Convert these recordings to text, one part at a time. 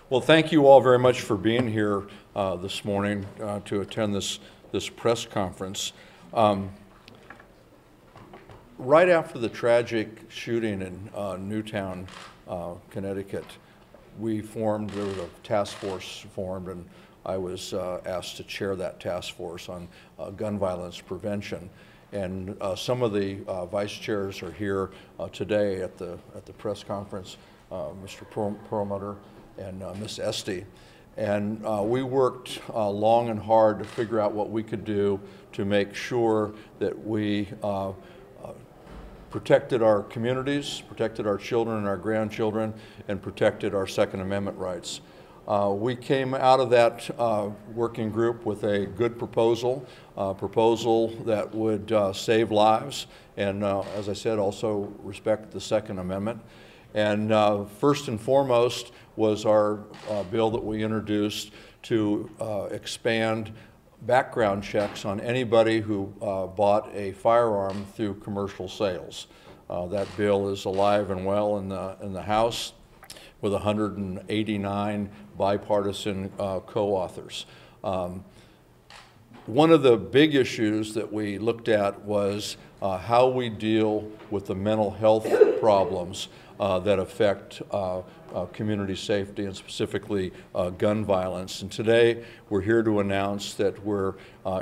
Well, thank you all very much for being here this morning to attend this press conference. Right after the tragic shooting in Newtown, Connecticut, there was a task force formed, and I was asked to chair that task force on gun violence prevention. And some of the vice chairs are here today at the press conference, Mr. Perlmutter and Ms. Esty. And we worked long and hard to figure out what we could do to make sure that we protected our communities, protected our children and our grandchildren, and protected our Second Amendment rights. We came out of that working group with a good proposal that would save lives and, as I said, also respect the Second Amendment. And first and foremost was our bill that we introduced to expand background checks on anybody who bought a firearm through commercial sales. That bill is alive and well in the House with 189 bipartisan co-authors. One of the big issues that we looked at was how we deal with the mental health problems that affect community safety and specifically gun violence. And today we're here to announce that we're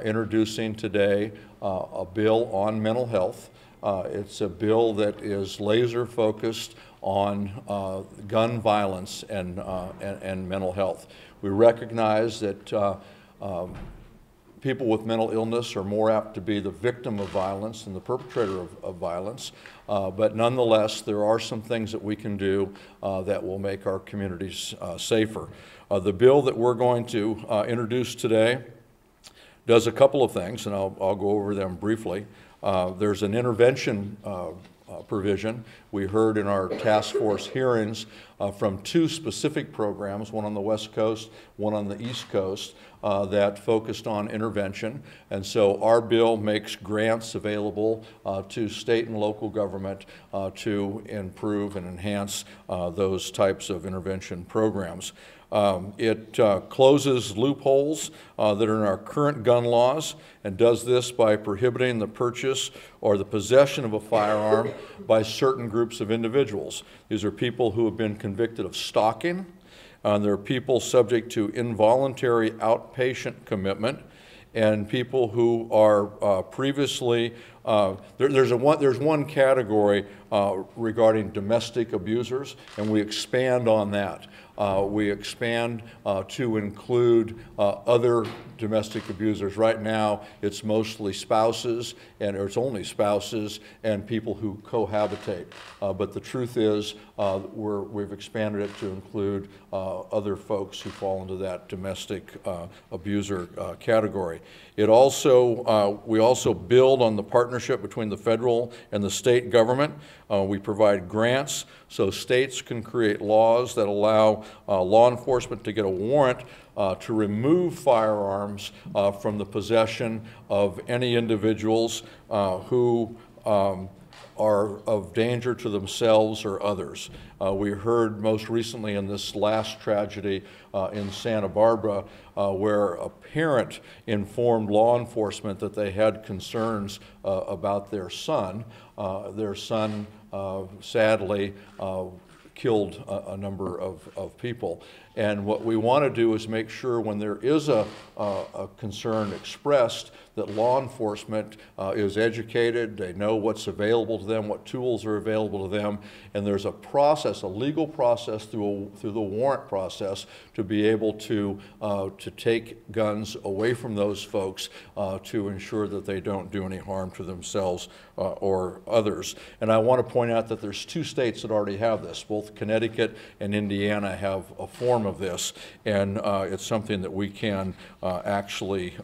introducing today a bill on mental health. It's a bill that is laser focused on gun violence and mental health. We recognize that people with mental illness are more apt to be the victim of violence than the perpetrator of violence. But nonetheless, there are some things that we can do that will make our communities safer. The bill that we're going to introduce today does a couple of things, and I'll go over them briefly. There's an intervention provision. We heard in our task force hearings from two specific programs, one on the West Coast, one on the East Coast, that focused on intervention. And so our bill makes grants available to state and local government to improve and enhance those types of intervention programs. It closes loopholes that are in our current gun laws and does this by prohibiting the purchase or the possession of a firearm by certain groups of individuals. These are people who have been convicted of stalking. There are people subject to involuntary outpatient commitment, and people who are previously, there's one category regarding domestic abusers, and we expand on that. We expand to include other domestic abusers. Right now, it's mostly spouses, or it's only spouses and people who cohabitate. But the truth is, we've expanded it to include other folks who fall into that domestic abuser category. We also build on the partnership between the federal and the state government. We provide grants so states can create laws that allow law enforcement to get a warrant to remove firearms from the possession of any individuals who are of danger to themselves or others. We heard most recently in this last tragedy in Santa Barbara where a parent informed law enforcement that they had concerns about their son. Their son sadly killed a number of people. And what we want to do is make sure when there is a concern expressed that law enforcement is educated, they know what's available to them, what tools are available to them, and there's a process, a legal process through the warrant process to be able to take guns away from those folks to ensure that they don't do any harm to themselves or others. And I want to point out that there's two states that already have this. Both Connecticut and Indiana have a form of this, and it's something that we can actually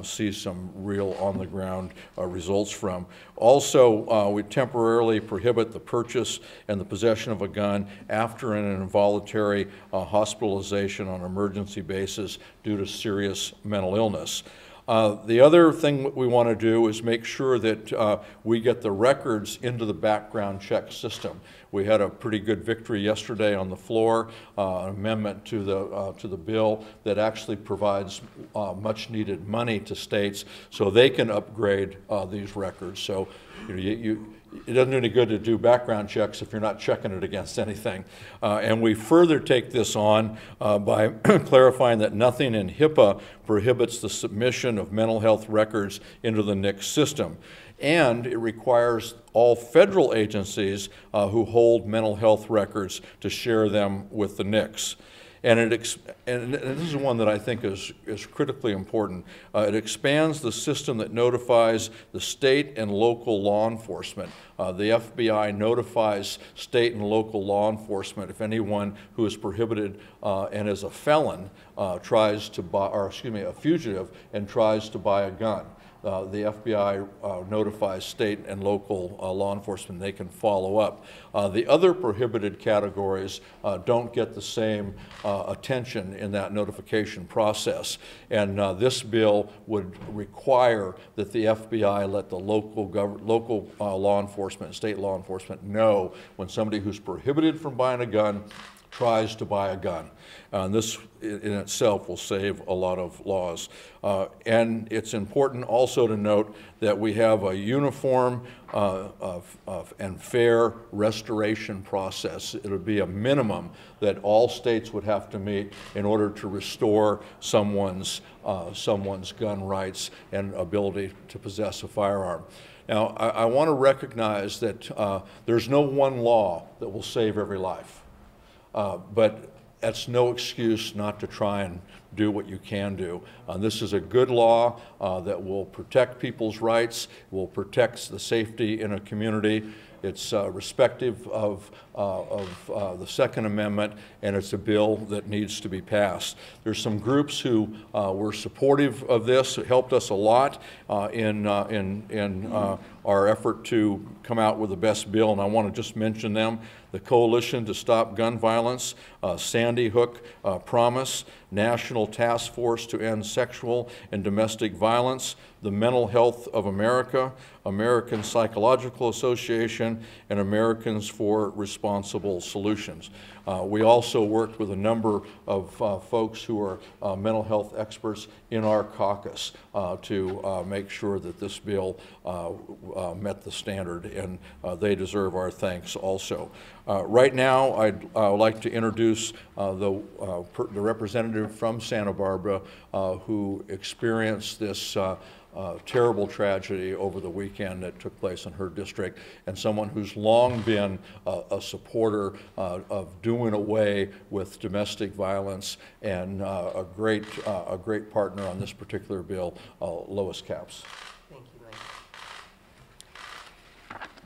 see some real on-the-ground results from. Also, we temporarily prohibit the purchase and the possession of a gun after an involuntary hospitalization on an emergency basis due to serious mental illness. The other thing that we want to do is make sure that we get the records into the background check system. We had a pretty good victory yesterday on the floor, an amendment to the bill that actually provides much needed money to states so they can upgrade these records. So it doesn't do any good to do background checks if you're not checking it against anything. And we further take this on by clarifying that nothing in HIPAA prohibits the submission of mental health records into the NICS system. And it requires all federal agencies who hold mental health records to share them with the NICS. And this is one that I think is critically important. It expands the system that notifies the state and local law enforcement. The FBI notifies state and local law enforcement if anyone who is prohibited and is a felon tries to buy, or excuse me, a fugitive and tries to buy a gun. The FBI notifies state and local law enforcement. They can follow up. The other prohibited categories don't get the same attention in that notification process. And this bill would require that the FBI let the local law enforcement, state law enforcement know when somebody who's prohibited from buying a gun tries to buy a gun. This in itself will save a lot of laws. And it's important also to note that we have a uniform and fair restoration process. It would be a minimum that all states would have to meet in order to restore someone's gun rights and ability to possess a firearm. Now, I want to recognize that there's no one law that will save every life. But that's no excuse not to try and do what you can do. This is a good law that will protect people's rights, will protect the safety in a community. It's respective of the Second Amendment, and it's a bill that needs to be passed. There's some groups who were supportive of this. It helped us a lot in our effort to come out with the best bill, and I want to just mention them. The Coalition to Stop Gun Violence, Sandy Hook Promise, National Task Force to End Sexual and Domestic Violence, the Mental Health of America, American Psychological Association, and Americans for Responsible Solutions. We also worked with a number of folks who are mental health experts in our caucus to make sure that this bill met the standard, and they deserve our thanks also. Right now, I'd like to introduce the representative from Santa Barbara who experienced this terrible tragedy over the weekend that took place in her district, and someone who's long been a supporter of doing away with domestic violence, and a great partner on this particular bill, Lois Capps. Thank you, Mike.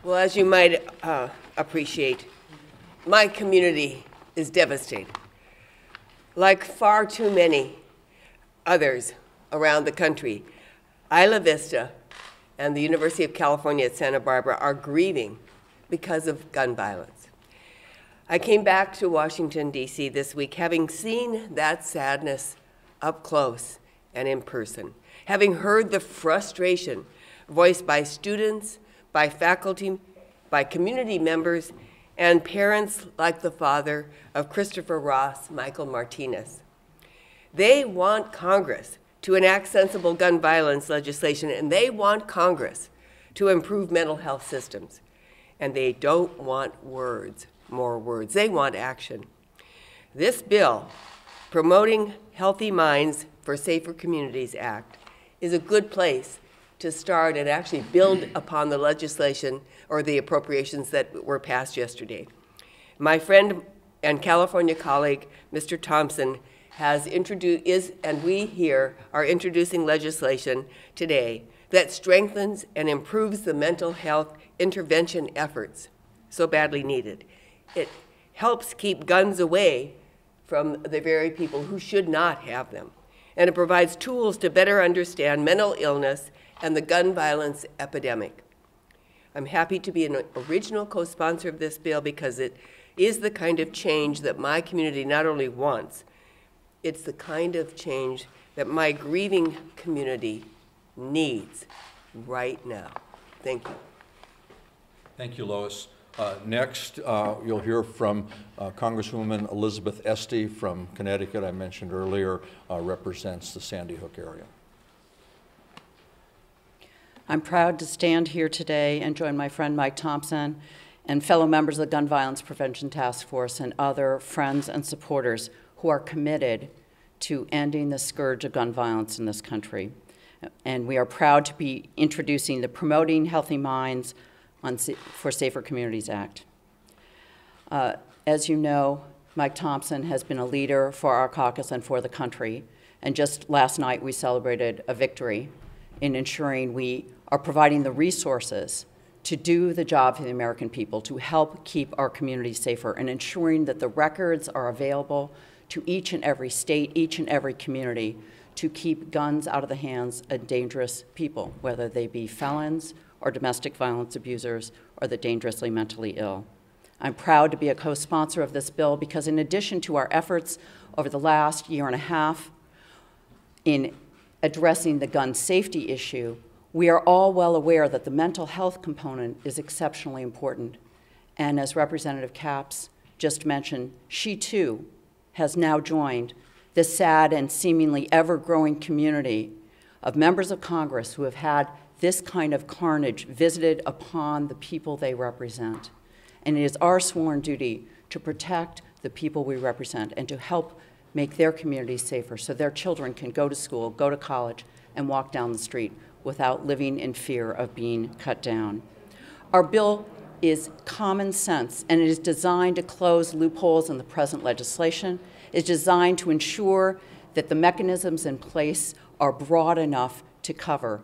Well, as you might appreciate, my community is devastated. Like far too many others around the country, Isla Vista and the University of California at Santa Barbara are grieving because of gun violence. I came back to Washington, D.C. this week having seen that sadness up close and in person, having heard the frustration voiced by students, by faculty, by community members, and parents like the father of Christopher Ross, Michael Martinez. They want Congress to enact sensible gun violence legislation, and they want Congress to improve mental health systems. And they don't want words, more words. They want action. This bill, Promoting Healthy Minds for Safer Communities Act, is a good place to start and actually build upon the legislation or the appropriations that were passed yesterday. My friend and California colleague, Mr. Thompson, has introduced, and we here are introducing legislation today that strengthens and improves the mental health intervention efforts so badly needed. It helps keep guns away from the very people who should not have them. And it provides tools to better understand mental illness and the gun violence epidemic. I'm happy to be an original co-sponsor of this bill because it is the kind of change that my community not only wants, It's the kind of change that my grieving community needs right now. Thank you. Thank you, Lois. Next, you'll hear from Congresswoman Elizabeth Esty from Connecticut. I mentioned earlier, represents the Sandy Hook area. I'm proud to stand here today and join my friend Mike Thompson and fellow members of the Gun Violence Prevention Task Force and other friends and supporters who are committed to ending the scourge of gun violence in this country. And we are proud to be introducing the Promoting Healthy Minds for Safer Communities Act. As you know, Mike Thompson has been a leader for our caucus and for the country. And just last night, we celebrated a victory in ensuring we are providing the resources to do the job for the American people, to help keep our communities safer, and ensuring that the records are available to each and every state, each and every community, to keep guns out of the hands of dangerous people, whether they be felons or domestic violence abusers or the dangerously mentally ill. I'm proud to be a co-sponsor of this bill because in addition to our efforts over the last year and a half in addressing the gun safety issue, we are all well aware that the mental health component is exceptionally important. And as Representative Capps just mentioned, she too has now joined the sad and seemingly ever-growing community of members of Congress who have had this kind of carnage visited upon the people they represent. And it is our sworn duty to protect the people we represent and to help make their communities safer so their children can go to school, go to college, and walk down the street without living in fear of being cut down. Our bill is common sense, and it is designed to close loopholes in the present legislation. It's designed to ensure that the mechanisms in place are broad enough to cover,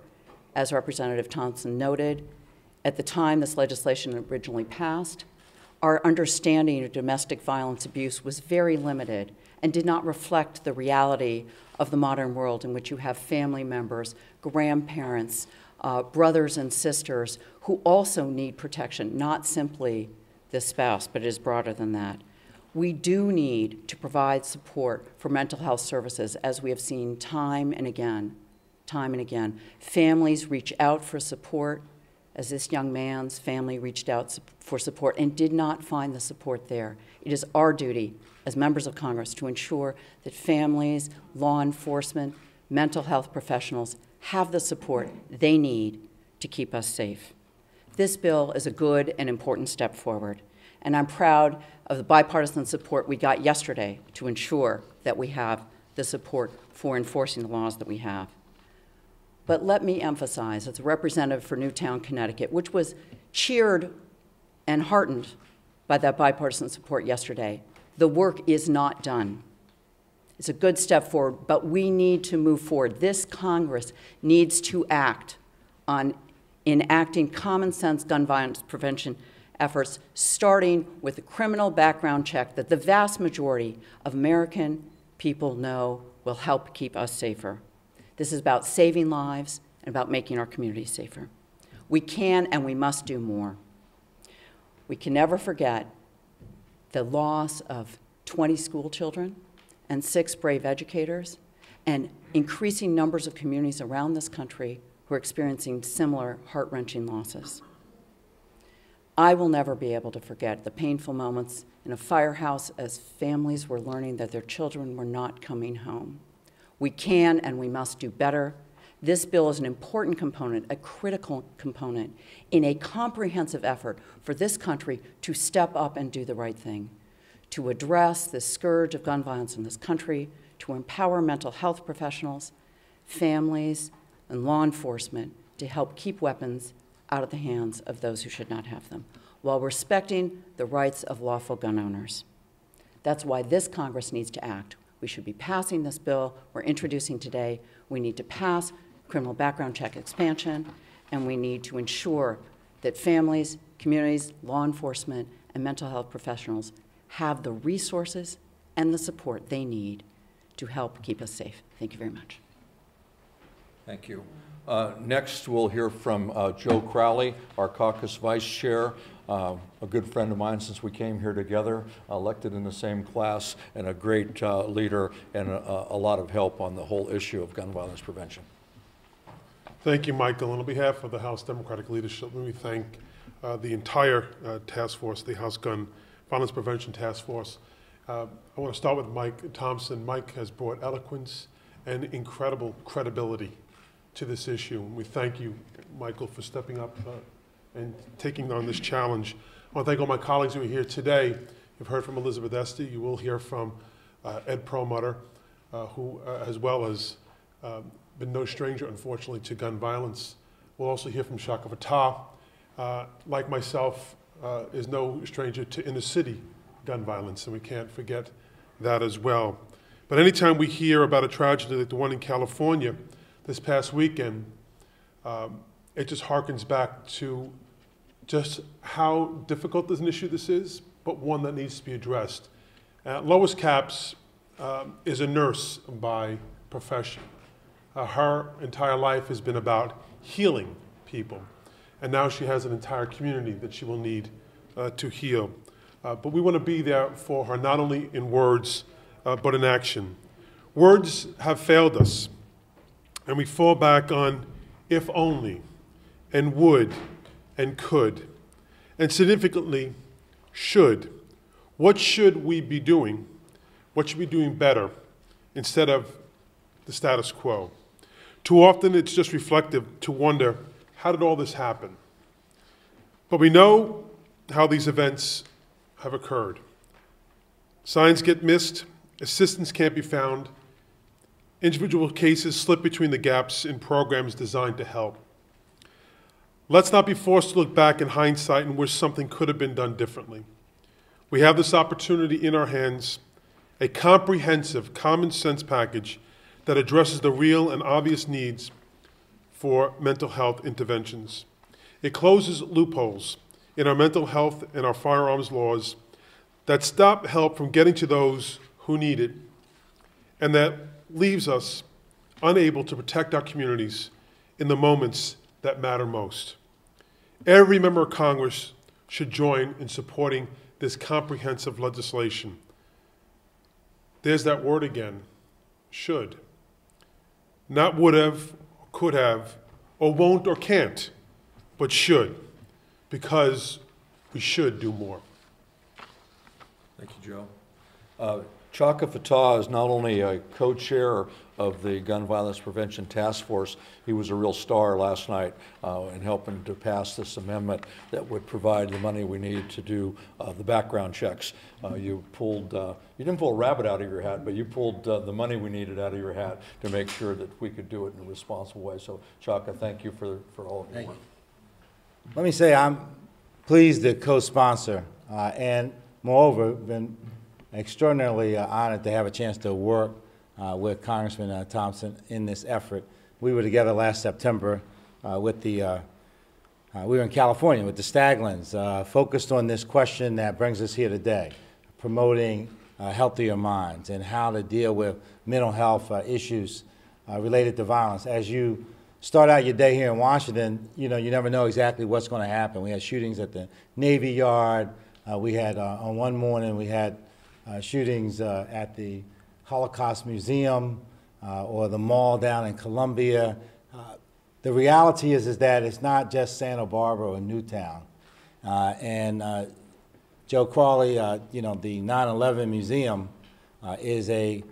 as Representative Thompson noted, at the time this legislation originally passed, our understanding of domestic violence abuse was very limited and did not reflect the reality of the modern world in which you have family members, grandparents, brothers and sisters who also need protection, not simply the spouse, but it is broader than that. We do need to provide support for mental health services, as we have seen time and again. Families reach out for support, as this young man's family reached out for support and did not find the support there. It is our duty as members of Congress to ensure that families, law enforcement, mental health professionals have the support they need to keep us safe. This bill is a good and important step forward, and I'm proud of the bipartisan support we got yesterday to ensure that we have the support for enforcing the laws that we have. But let me emphasize, as a representative for Newtown, Connecticut, which was cheered and heartened by that bipartisan support yesterday, the work is not done. It's a good step forward, but we need to move forward. This Congress needs to act on enacting common sense gun violence prevention efforts, starting with a criminal background check that the vast majority of American people know will help keep us safer. This is about saving lives and about making our communities safer. We can and we must do more. We can never forget the loss of 20 school children and 6 brave educators and increasing numbers of communities around this country who are experiencing similar heart-wrenching losses. I will never be able to forget the painful moments in a firehouse as families were learning that their children were not coming home. We can and we must do better. This bill is an important component, a critical component, in a comprehensive effort for this country to step up and do the right thing, to address the scourge of gun violence in this country, to empower mental health professionals, families, and law enforcement to help keep weapons out of the hands of those who should not have them, while respecting the rights of lawful gun owners. That's why this Congress needs to act. We should be passing this bill we're introducing today. We need to pass criminal background check expansion, and we need to ensure that families, communities, law enforcement, and mental health professionals have the resources and the support they need to help keep us safe. Thank you very much. Thank you. Next, we'll hear from Joe Crowley, our caucus vice chair, a good friend of mine since we came here together, elected in the same class, and a great leader and a lot of help on the whole issue of gun violence prevention. Thank you, Michael. And on behalf of the House Democratic leadership, let me thank the entire task force, the House Gun Violence Prevention Task Force. I want to start with Mike Thompson. Mike has brought eloquence and incredible credibility to this issue. And we thank you, Michael, for stepping up and taking on this challenge. I want to thank all my colleagues who are here today. You've heard from Elizabeth Esty. You will hear from Ed Perlmutter, who as well has been no stranger, unfortunately, to gun violence. We'll also hear from Shaka Fatah, like myself, is no stranger to inner city gun violence, and we can't forget that as well. But anytime we hear about a tragedy like the one in California this past weekend, it just harkens back to just how difficult an issue this is, but one that needs to be addressed. Lois Capps is a nurse by profession. Her entire life has been about healing people, and now she has an entire community that she will need to heal. But we want to be there for her, not only in words, but in action. Words have failed us, and we fall back on if only, and would, and could, and significantly, should. What should we be doing? What should we be doing better instead of the status quo? Too often it's just reflective to wonder, how did all this happen? But we know how these events have occurred. Signs get missed, assistance can't be found, individual cases slip between the gaps in programs designed to help. Let's not be forced to look back in hindsight and wish something could have been done differently. We have this opportunity in our hands, a comprehensive, common sense package that addresses the real and obvious needs for mental health interventions. It closes loopholes in our mental health and our firearms laws that stop help from getting to those who need it, and that leaves us unable to protect our communities in the moments that matter most. Every member of Congress should join in supporting this comprehensive legislation. There's that word again, should. Not would have, could have, or won't or can't, but should, because we should do more. Thank you, Joe. Shaka Fatah is not only a co-chair of the Gun Violence Prevention Task Force, he was a real star last night in helping to pass this amendment that would provide the money we need to do the background checks. You didn't pull a rabbit out of your hat, but you pulled the money we needed out of your hat to make sure that we could do it in a responsible way. So, Shaka, thank you for all of your work. Let me say I'm pleased to co-sponsor and moreover been extraordinarily honored to have a chance to work with Congressman Thompson in this effort. We were together last September with the, we were in California with the Staglins, focused on this question that brings us here today, promoting healthier minds and how to deal with mental health issues related to violence. As you start out your day here in Washington, you never know exactly what's going to happen. We had shootings at the Navy Yard. We had, on one morning, we had shootings at the Holocaust Museum or the mall down in Columbia. The reality is that it's not just Santa Barbara or Newtown. Joe Crowley, the 9/11 Museum is a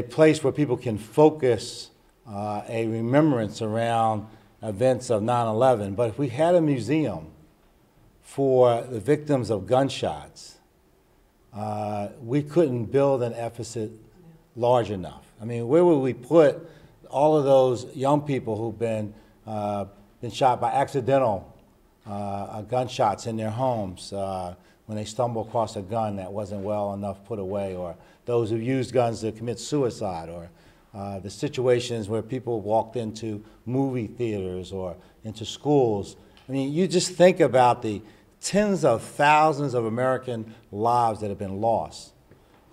place where people can focus a remembrance around events of 9/11. But if we had a museum for the victims of gunshots, we couldn't build an deficit large enough. I mean, where would we put all of those young people who've been shot by accidental gunshots in their homes when they stumble across a gun that wasn't well enough put away, or those who used guns to commit suicide, or the situations where people walked into movie theaters or into schools? I mean, you just think about the tens of thousands of American lives that have been lost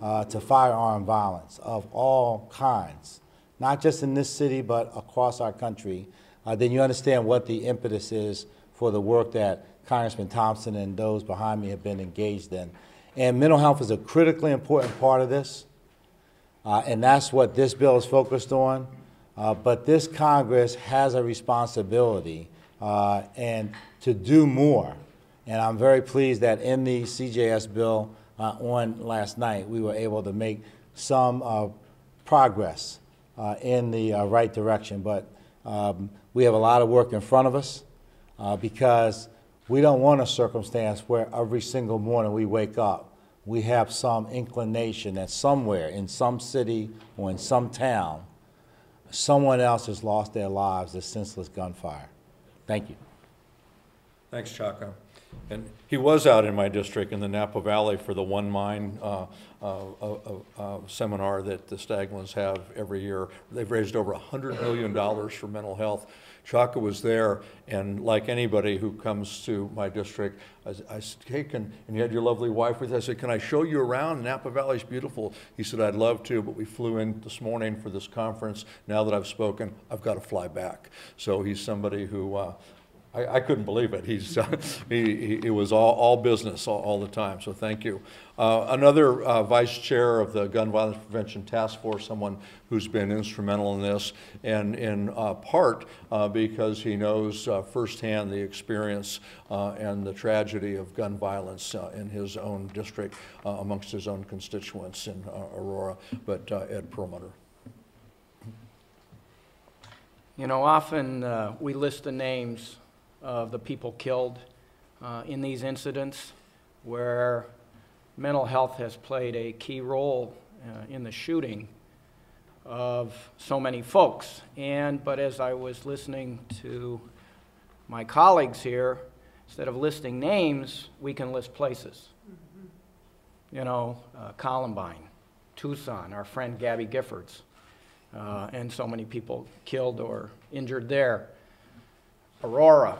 to firearm violence of all kinds. not just in this city, but across our country, then you understand what the impetus is for the work that Congressman Thompson and those behind me have been engaged in. And mental health is a critically important part of this, and that's what this bill is focused on. But this Congress has a responsibility and to do more. And I'm very pleased that in the CJS bill on last night, we were able to make some progress in the right direction. But we have a lot of work in front of us because we don't want a circumstance where every single morning we wake up, we have some inclination that somewhere in some city or in some town, someone else has lost their lives to senseless gunfire. Thank you. Thanks, Chaka. And he was out in my district in the Napa Valley for the One Mind seminar that the Staglins have every year. They've raised over $100 million for mental health. Chaka was there, and like anybody who comes to my district, I said, hey, and you had your lovely wife with you. I said, can I show you around? Napa Valley's beautiful. He said, I'd love to, but we flew in this morning for this conference. Now that I've spoken, I've got to fly back. So he's somebody who, I couldn't believe it. It was all business all the time, so thank you. Another vice chair of the Gun Violence Prevention Task Force, someone who's been instrumental in this, and in part because he knows firsthand the experience and the tragedy of gun violence in his own district amongst his own constituents in Aurora, but Ed Perlmutter. You know, often we list the names of the people killed in these incidents where mental health has played a key role in the shooting of so many folks. But as I was listening to my colleagues here, instead of listing names, we can list places. You know, Columbine, Tucson, our friend Gabby Giffords, and so many people killed or injured there. Aurora,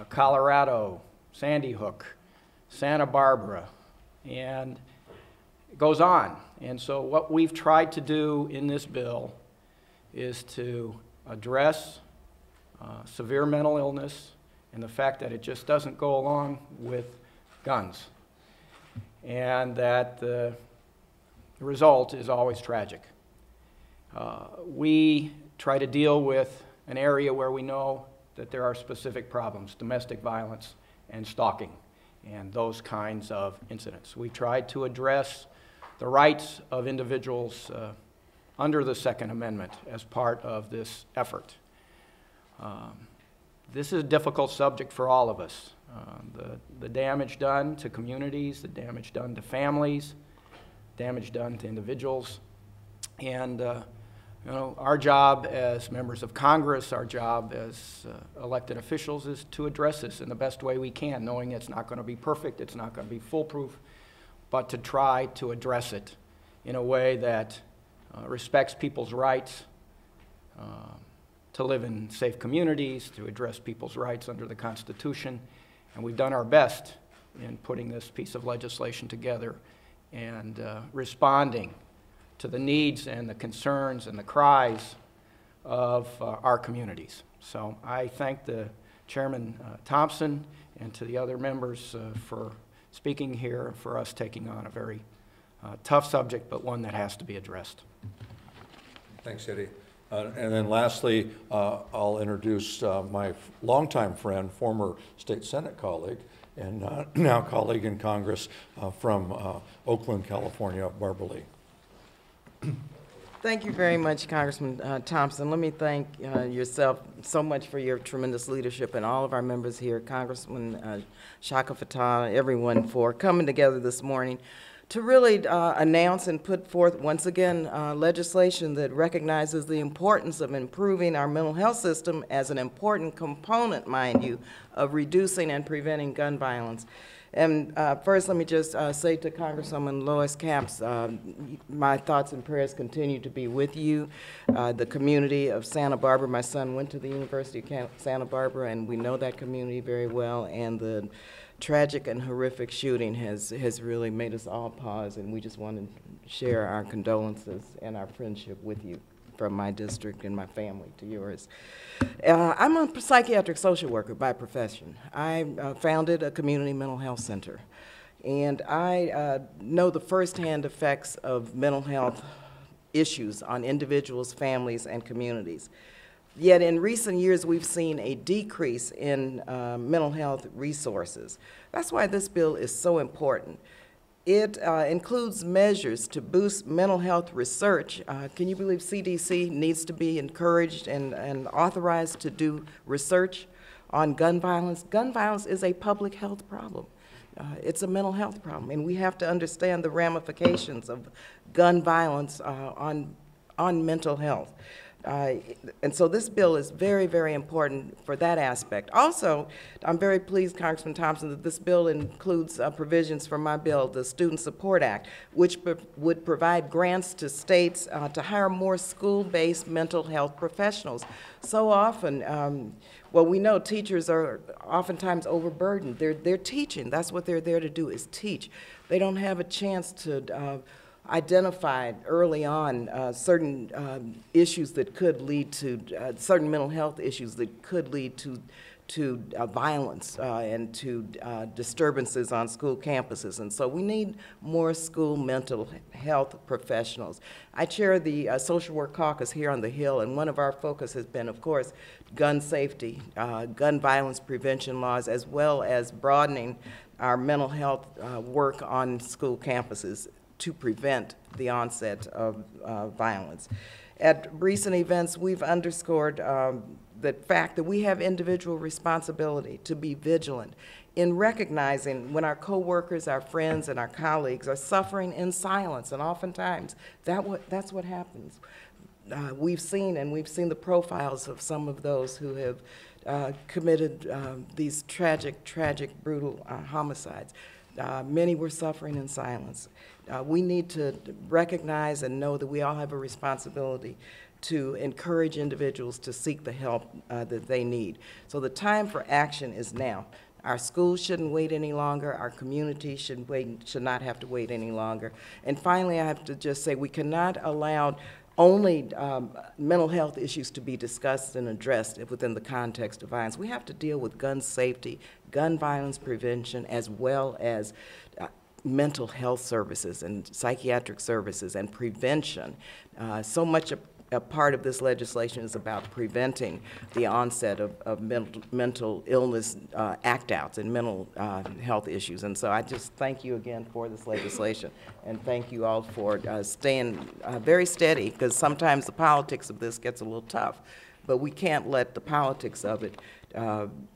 Colorado, Sandy Hook, Santa Barbara, and it goes on. And so what we've tried to do in this bill is to address severe mental illness and the fact that it just doesn't go along with guns, and that the result is always tragic. We try to deal with an area where we know that there are specific problems, domestic violence and stalking, and those kinds of incidents. We tried to address the rights of individuals under the Second Amendment as part of this effort. This is a difficult subject for all of us. The damage done to communities, the damage done to families, damage done to individuals, and you know, our job as members of Congress, our job as elected officials is to address this in the best way we can, knowing it's not going to be perfect, it's not going to be foolproof, but to try to address it in a way that respects people's rights to live in safe communities, to address people's rights under the Constitution. And we've done our best in putting this piece of legislation together and responding to the needs and the concerns and the cries of our communities. So I thank the Chairman Thompson and to the other members for speaking here, for us taking on a very tough subject, but one that has to be addressed. Thanks, Eddie. And then lastly, I'll introduce my longtime friend, former state Senate colleague, and now colleague in Congress from Oakland, California, Barbara Lee. Thank you very much, Congressman Thompson. Let me thank yourself so much for your tremendous leadership and all of our members here, Congressman Shaka Fatah, everyone, for coming together this morning to really announce and put forth once again legislation that recognizes the importance of improving our mental health system as an important component, mind you, of reducing and preventing gun violence. And first, let me just say to Congresswoman Lois Capps, my thoughts and prayers continue to be with you. The community of Santa Barbara, my son went to the University of Santa Barbara, and we know that community very well, and the tragic and horrific shooting has really made us all pause, and we just want to share our condolences and our friendship with you. from my district and my family to yours. I'm a psychiatric social worker by profession. I founded a community mental health center, and I know the firsthand effects of mental health issues on individuals, families, and communities. Yet in recent years, we've seen a decrease in mental health resources. That's why this bill is so important. It includes measures to boost mental health research. Can you believe CDC needs to be encouraged and authorized to do research on gun violence? Gun violence is a public health problem. It's a mental health problem, and we have to understand the ramifications of gun violence on mental health. And so this bill is very, very important for that aspect. Also, I'm very pleased, Congressman Thompson, that this bill includes provisions for my bill, the Student Support Act, which would provide grants to states to hire more school-based mental health professionals. So often, well, we know teachers are oftentimes overburdened. They're teaching. That's what they're there to do, is teach. They don't have a chance to identified early on certain issues that could lead to certain mental health issues that could lead to violence and to disturbances on school campuses. And so we need more school mental health professionals. I chair the Social Work Caucus here on the Hill, and one of our focus has been, of course, gun safety, gun violence prevention laws, as well as broadening our mental health work on school campuses to prevent the onset of violence. At recent events, we've underscored the fact that we have individual responsibility to be vigilant in recognizing when our coworkers, our friends, and our colleagues are suffering in silence, and oftentimes that's what happens. We've seen the profiles of some of those who have committed these tragic, brutal homicides. Many were suffering in silence. We need to recognize and know that we all have a responsibility to encourage individuals to seek the help that they need. So the time for action is now. Our schools shouldn't wait any longer. Our community should not have to wait any longer. And finally, I have to just say we cannot allow only mental health issues to be discussed and addressed within the context of violence. We have to deal with gun safety, gun violence prevention, as well as mental health services and psychiatric services and prevention. So much a part of this legislation is about preventing the onset of mental illness act-outs and mental health issues. And so I just thank you again for this legislation, and thank you all for staying very steady, because sometimes the politics of this gets a little tough, but we can't let the politics of it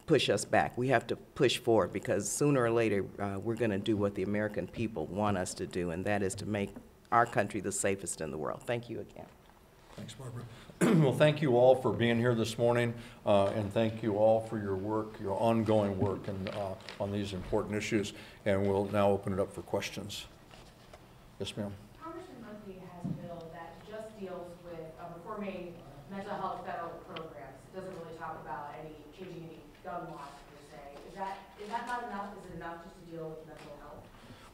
push us back. We have to push forward, because sooner or later we're going to do what the American people want us to do, and that is to make our country the safest in the world. Thank you again. Thanks, Barbara. Well, thank you all for being here this morning, and thank you all for your work, your ongoing work on these important issues. And we'll now open it up for questions. Yes, ma'am. Congressman Murphy has a bill that just deals with reforming mental health federal programs. It doesn't really talk about changing any gun laws per se. Is that not enough? Is it enough just to deal with mental health?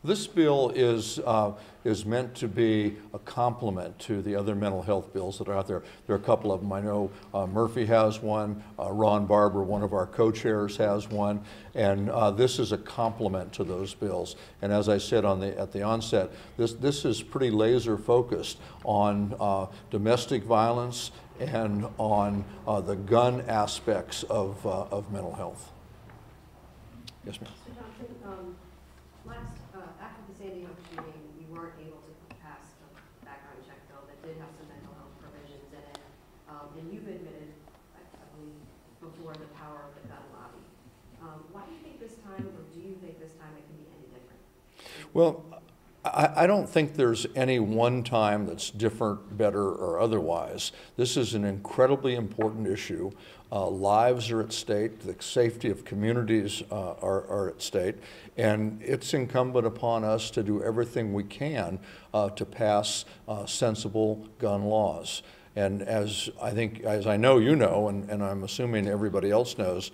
This bill is meant to be a complement to the other mental health bills that are out there. There are a couple of them. I know Murphy has one, Ron Barber, one of our co-chairs, has one, and this is a complement to those bills. And as I said at the onset, this is pretty laser focused on domestic violence and on the gun aspects of mental health. Yes, ma'am. Mr. Thompson, after the Sandy Hook shooting, you weren't able to pass a background check bill that did have some mental health provisions in it, and you've admitted, I believe, before the power of the gun lobby. Why do you think this time, or do you think this time it can be any different? Well, I don't think there's any one time that's different, better, or otherwise. This is an incredibly important issue. Lives are at stake. The safety of communities are at stake. And it's incumbent upon us to do everything we can to pass sensible gun laws. And as I know you know, and I'm assuming everybody else knows,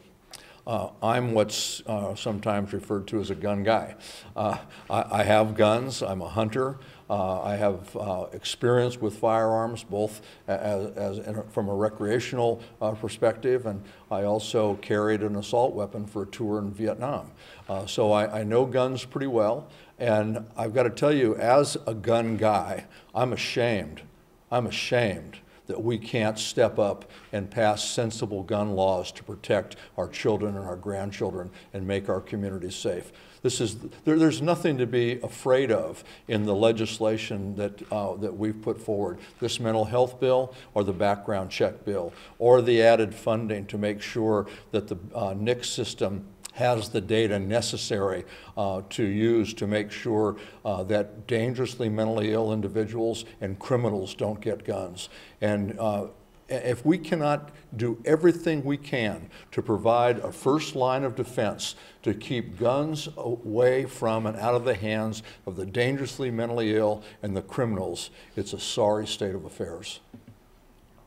I'm what's sometimes referred to as a gun guy. I have guns. I'm a hunter. I have experience with firearms, both from a recreational perspective, and I also carried an assault weapon for a tour in Vietnam. So I know guns pretty well, and I've got to tell you, as a gun guy, I'm ashamed that we can't step up and pass sensible gun laws to protect our children and our grandchildren and make our communities safe. There's nothing to be afraid of in the legislation that we've put forward. This mental health bill, or the background check bill, or the added funding to make sure that the NICS system has the data necessary to use to make sure that dangerously mentally ill individuals and criminals don't get guns. And if we cannot do everything we can to provide a first line of defense to keep guns away from and out of the hands of the dangerously mentally ill and the criminals, it's a sorry state of affairs.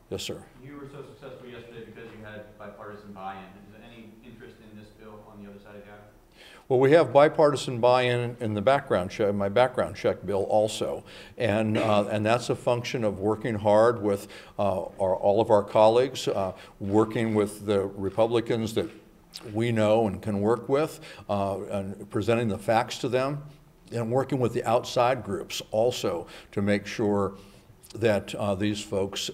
Yes, sir. You were so successful yesterday because you had bipartisan buy-in. Is there any interest in this bill on the other side of the aisle? Well, we have bipartisan buy-in in the background check, my background check bill also, and that's a function of working hard with all of our colleagues, working with the Republicans that we know and can work with, and presenting the facts to them, and working with the outside groups also to make sure that these folks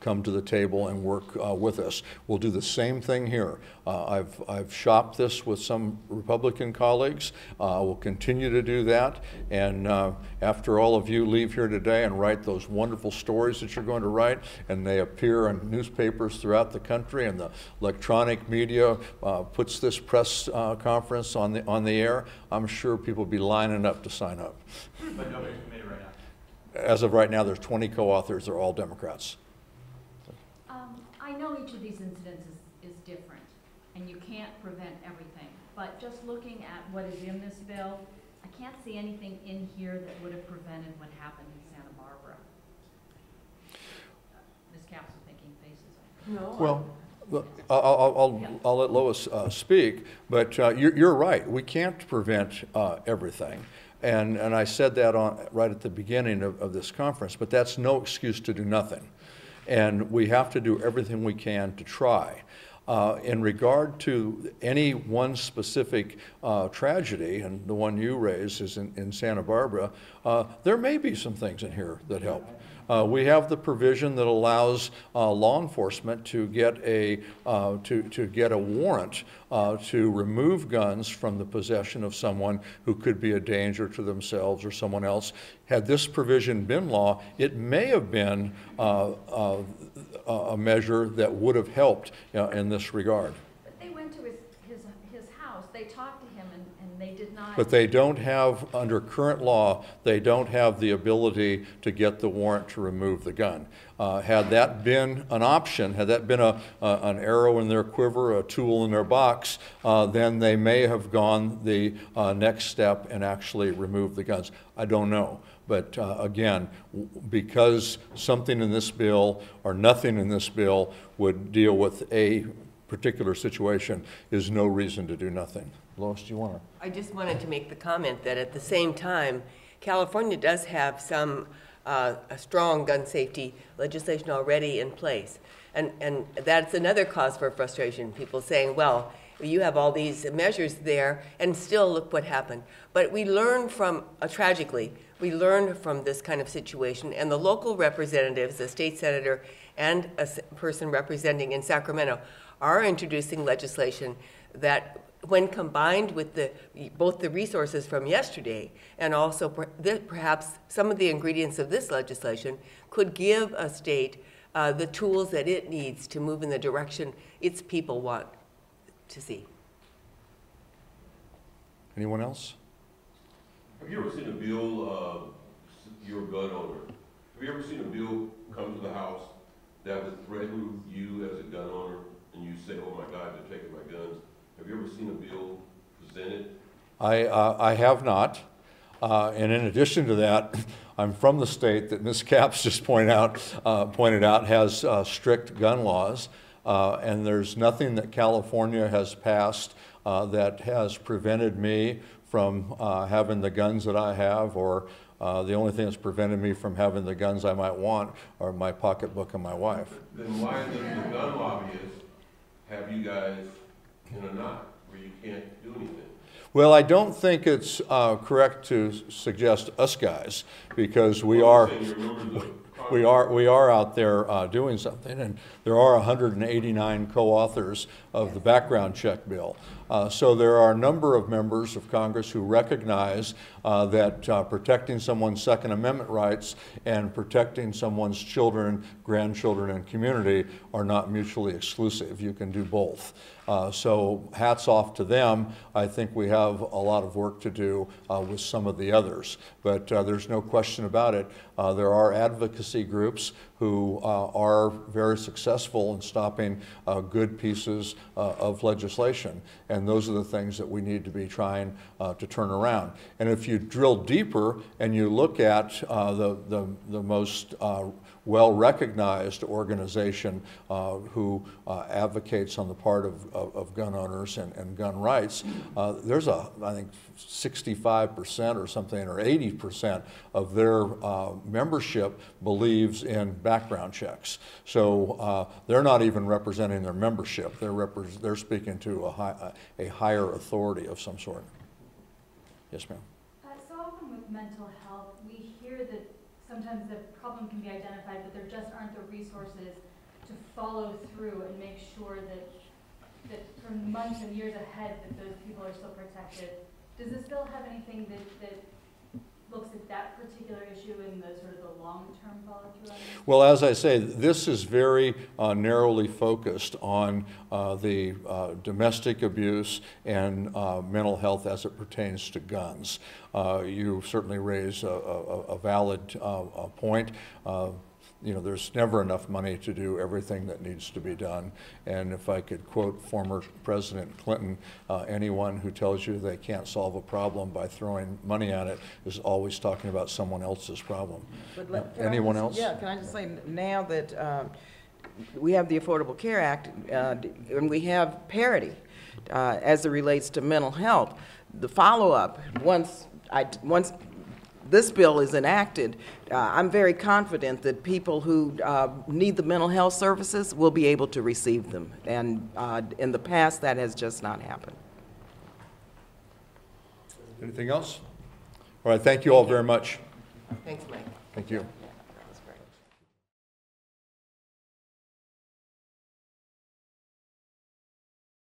come to the table and work with us. We'll do the same thing here. I've shopped this with some Republican colleagues. We'll continue to do that. And after all of you leave here today and write those wonderful stories that you're going to write, and they appear in newspapers throughout the country, and the electronic media puts this press conference on the air, I'm sure people will be lining up to sign up. But nobody's committed right now. As of right now, there's 20 co-authors. They're all Democrats. I know each of these incidents is different, and you can't prevent everything. But just looking at what is in this bill, I can't see anything in here that would have prevented what happened in Santa Barbara. Ms. Capps is making faces. No. Well, I'll let Lois speak, but you're right. We can't prevent everything. And I said that right at the beginning of this conference, but that's no excuse to do nothing. And we have to do everything we can to try. In regard to any one specific tragedy, and the one you raised is in Santa Barbara, there may be some things in here that help. We have the provision that allows law enforcement to get a warrant to remove guns from the possession of someone who could be a danger to themselves or someone else. Had this provision been law, it may have been a measure that would have helped in this regard. But they went to his house. They talked to him, and they did not. But they don't have, under current law, they don't have the ability to get the warrant to remove the gun. Had that been an option, had that been an arrow in their quiver, a tool in their box, then they may have gone the next step and actually removed the guns. I don't know. But again, because something in this bill or nothing in this bill would deal with a particular situation is no reason to do nothing. Lois, do you want to? I just wanted to make the comment that at the same time, California does have some a strong gun safety legislation already in place. And that's another cause for frustration. People saying, well, you have all these measures there, and still look what happened. But we learn from, tragically, we learned from this kind of situation, and the local representatives, the state senator and a person representing in Sacramento, are introducing legislation that, when combined with both the resources from yesterday and also perhaps some of the ingredients of this legislation, could give a state the tools that it needs to move in the direction its people want to see. Anyone else? Have you ever seen a bill, you're a gun owner, have you ever seen a bill come to the House that would threaten you as a gun owner and you say, oh my God, they're taking my guns? Have you ever seen a bill presented? I have not. And in addition to that, I'm from the state that Ms. Capps just pointed out has strict gun laws. And there's nothing that California has passed that has prevented me from having the guns that I have, or the only thing that's prevented me from having the guns I might want are my pocketbook and my wife. Then why does the gun lobbyists have you guys in a knot where you can't do anything? Well, I don't think it's correct to suggest us guys, because we are out there doing something, and there are 189 co-authors of the background check bill. So there are a number of members of Congress who recognize that protecting someone's Second Amendment rights and protecting someone's children, grandchildren, and community are not mutually exclusive. You can do both. So hats off to them. I think we have a lot of work to do with some of the others, but there's no question about it. There are advocacy groups who are very successful in stopping good pieces of legislation, and those are the things that we need to be trying to turn around. And if you drill deeper and you look at the most well-recognized organization who advocates on the part of gun owners and gun rights, there's I think 65% or something, or 80% of their membership believes in background checks. So they're not even representing their membership. They're speaking to a higher authority of some sort. Yes, ma'am. So often with mental health, we hear that sometimes the problem can be identified, but there just aren't the resources to follow through and make sure that for months and years ahead that those people are still protected. Does this bill have anything that looks at that particular issue in the sort of the long-term follow-through on this? Well, as I say, this is very narrowly focused on the domestic abuse and mental health as it pertains to guns. You certainly raise a valid point. You know, there's never enough money to do everything that needs to be done. And if I could quote former President Clinton, anyone who tells you they can't solve a problem by throwing money at it is always talking about someone else's problem. Anyone else? Yeah, can I just say, now that we have the Affordable Care Act and we have parity as it relates to mental health, the follow-up, once this bill is enacted, I'm very confident that people who need the mental health services will be able to receive them. And in the past, that has just not happened. Anything else? All right, thank you all very much. Thanks, Mike. Thank you.